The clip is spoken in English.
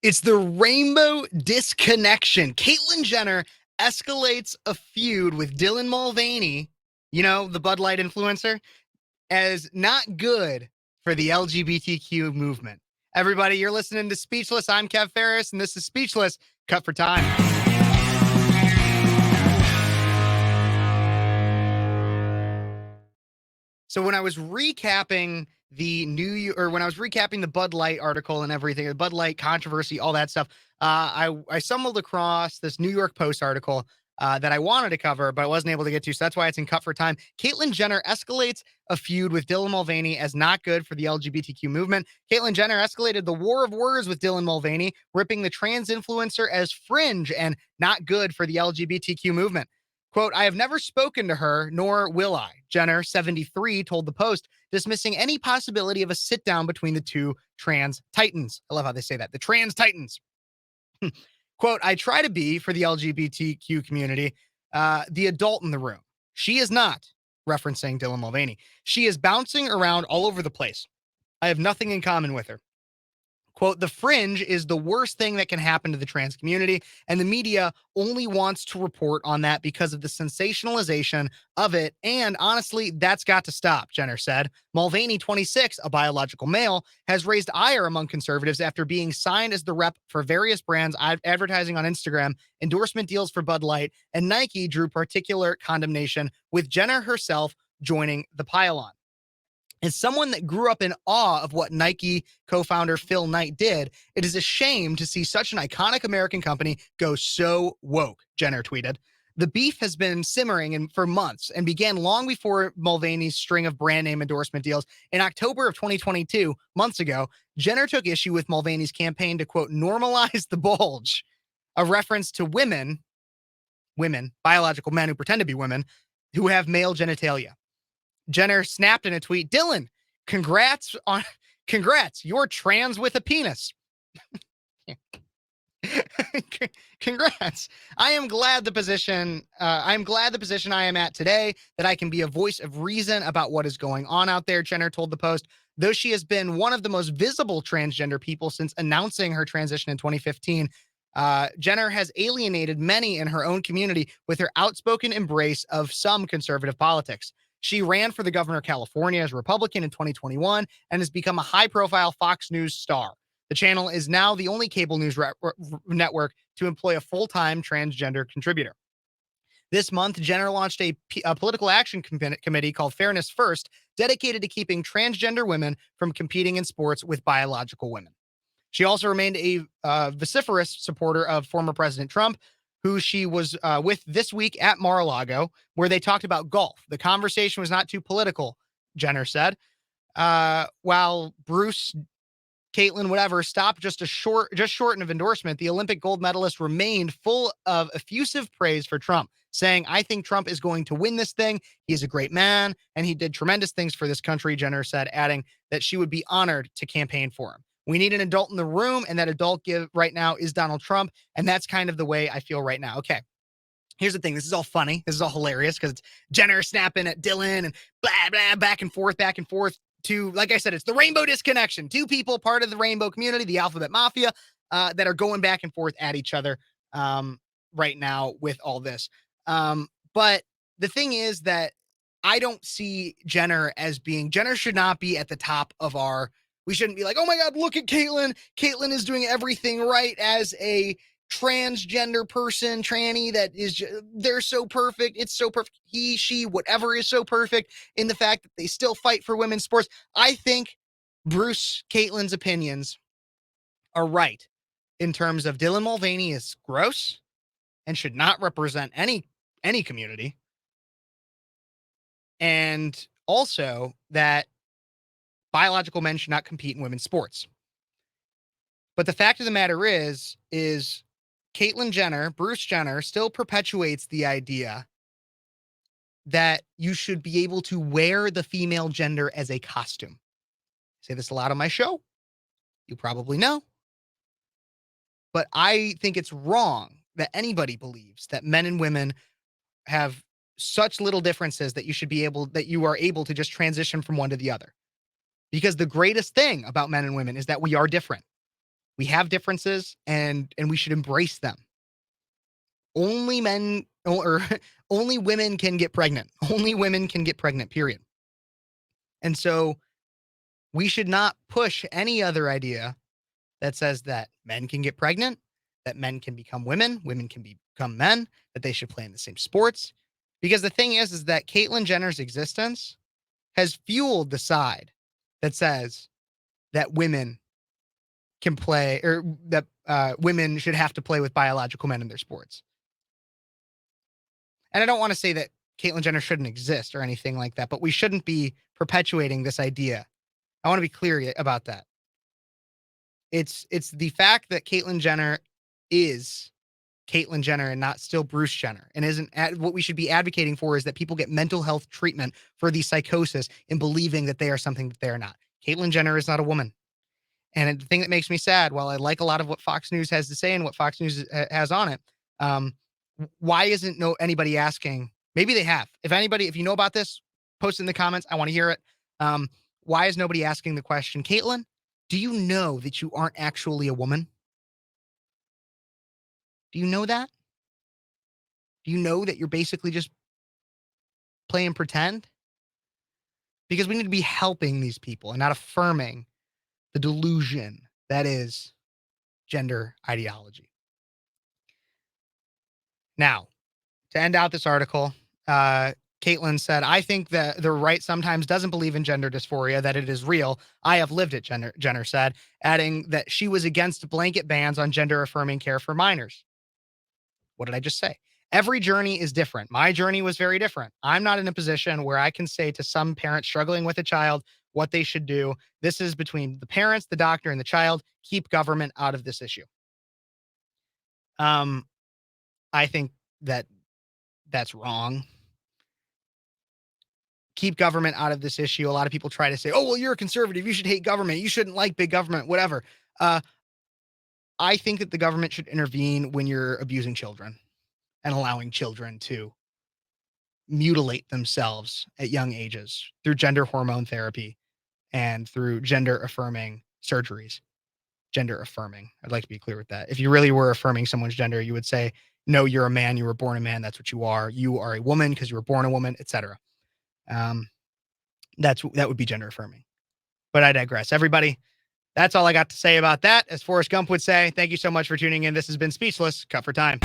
It's the rainbow disconnection. Caitlyn Jenner escalates a feud with Dylan Mulvaney, the Bud Light influencer, as not good for the LGBTQ movement. Everybody, you're listening to Speechless. I'm Phares, and this is Speechless, Cut for Time. So when I was recapping the Bud Light article and everything, the Bud Light controversy, all that stuff, I stumbled across this New York Post article that I wanted to cover, but I wasn't able to get to. So that's why it's in Cut for Time. Caitlyn Jenner escalates a feud with Dylan Mulvaney as not good for the LGBTQ movement. Caitlyn Jenner escalated the war of words with Dylan Mulvaney, ripping the trans influencer as fringe and not good for the LGBTQ movement. Quote, I have never spoken to her, nor will I, Jenner, 73, told the Post, dismissing any possibility of a sit-down between the two trans titans. I love how they say that, the trans titans. Quote, I try to be, for the LGBTQ community, the adult in the room. She is not, referencing Dylan Mulvaney. She is bouncing around all over the place. I have nothing in common with her. Quote, the fringe is the worst thing that can happen to the trans community, and the media only wants to report on that because of the sensationalization of it, and honestly, that's got to stop, Jenner said. Mulvaney, 26, a biological male, has raised ire among conservatives after being signed as the rep for various brands advertising on Instagram, endorsement deals for Bud Light, and Nike drew particular condemnation, with Jenner herself joining the pile-on. As someone that grew up in awe of what Nike co-founder Phil Knight did, it is a shame to see such an iconic American company go so woke, Jenner tweeted. The beef has been simmering for months and began long before Mulvaney's string of brand name endorsement deals. In October of 2022, months ago, Jenner took issue with Mulvaney's campaign to, quote, normalize the bulge, a reference to women, biological men who pretend to be women, who have male genitalia. Jenner snapped in a tweet, Dylan, congrats, you're trans with a penis. Congrats. I'm glad the position I am at today, that I can be a voice of reason about what is going on out there, Jenner told the Post. Though she has been one of the most visible transgender people since announcing her transition in 2015, Jenner has alienated many in her own community with her outspoken embrace of some conservative politics. She ran for the governor of California as a Republican in 2021 and has become a high-profile Fox News star. The channel is now the only cable news network to employ a full-time transgender contributor. This month, Jenner launched a political action committee called Fairness First, dedicated to keeping transgender women from competing in sports with biological women. She also remained a vociferous supporter of former President Trump, who she was with this week at Mar-a-Lago, where they talked about golf. The conversation was not too political, Jenner said. While Bruce, Caitlyn, whatever, stopped just short of endorsement, the Olympic gold medalist remained full of effusive praise for Trump, saying, I think Trump is going to win this thing. He's a great man, and he did tremendous things for this country, Jenner said, adding that she would be honored to campaign for him. We need an adult in the room, and that adult right now is Donald Trump, and that's kind of the way I feel right now. Okay, here's the thing. This is all funny. This is all hilarious because it's Jenner snapping at Dylan and blah, blah, back and forth to, like I said, it's the rainbow disconnection. Two people, part of the rainbow community, the alphabet mafia, that are going back and forth at each other right now with all this. But the thing is that I don't see Jenner Jenner should not be at the top of we shouldn't be like, oh my God, look at Caitlyn. Caitlyn is doing everything right as a transgender person, tranny, they're so perfect. It's so perfect. He, she, whatever is so perfect in the fact that they still fight for women's sports. I think Caitlyn's opinions are right in terms of Dylan Mulvaney is gross and should not represent any community. And also that biological men should not compete in women's sports. But the fact of the matter is Caitlyn Jenner, Bruce Jenner, still perpetuates the idea that you should be able to wear the female gender as a costume. I say this a lot on my show. You probably know. But I think it's wrong that anybody believes that men and women have such little differences that you are able to just transition from one to the other. Because the greatest thing about men and women is that we are different. We have differences and we should embrace them. Only men or only women can get pregnant. Only women can get pregnant, period. And so we should not push any other idea that says that men can get pregnant, that men can become women, women can become men, that they should play in the same sports. Because the thing is that Caitlyn Jenner's existence has fueled the side that says that women can play or that women should have to play with biological men in their sports. And I don't want to say that Caitlyn Jenner shouldn't exist or anything like that, but we shouldn't be perpetuating this idea. I want to be clear about that. It's the fact that Caitlyn Jenner is Caitlyn Jenner and not still Bruce Jenner. And isn't what we should be advocating for is that people get mental health treatment for the psychosis in believing that they are something that they are not. Caitlyn Jenner is not a woman. And the thing that makes me sad, while I like a lot of what Fox News has to say and what Fox News has on it, um, why isn't anybody asking? Maybe they have. If you know about this, post it in the comments. I want to hear it. Um, why is nobody asking the question, Caitlyn? Do you know that you aren't actually a woman? Do you know that? Do you know that you're basically just playing pretend? Because we need to be helping these people and not affirming the delusion that is gender ideology. Now, to end out this article, Caitlyn said, I think that the right sometimes doesn't believe in gender dysphoria, that it is real. I have lived it, Jenner said, adding that she was against blanket bans on gender affirming care for minors. What did I just say? Every journey is different. My journey was very different. I'm not in a position where I can say to some parent struggling with a child what they should do. This is between the parents, the doctor, and the child. Keep government out of this issue. I think that that's wrong. Keep government out of this issue. A lot of people try to say, oh, well, you're a conservative. You should hate government. You shouldn't like big government, whatever. I think that the government should intervene when you're abusing children and allowing children to mutilate themselves at young ages through gender hormone therapy and through gender affirming surgeries. Gender affirming. I'd like to be clear with that. If you really were affirming someone's gender, you would say, no, you're a man. You were born a man. That's what you are. You are a woman because you were born a woman, etc. That would be gender affirming. But I digress. Everybody, that's all I got to say about that. As Forrest Gump would say, thank you so much for tuning in. This has been Speechless. Cut for time.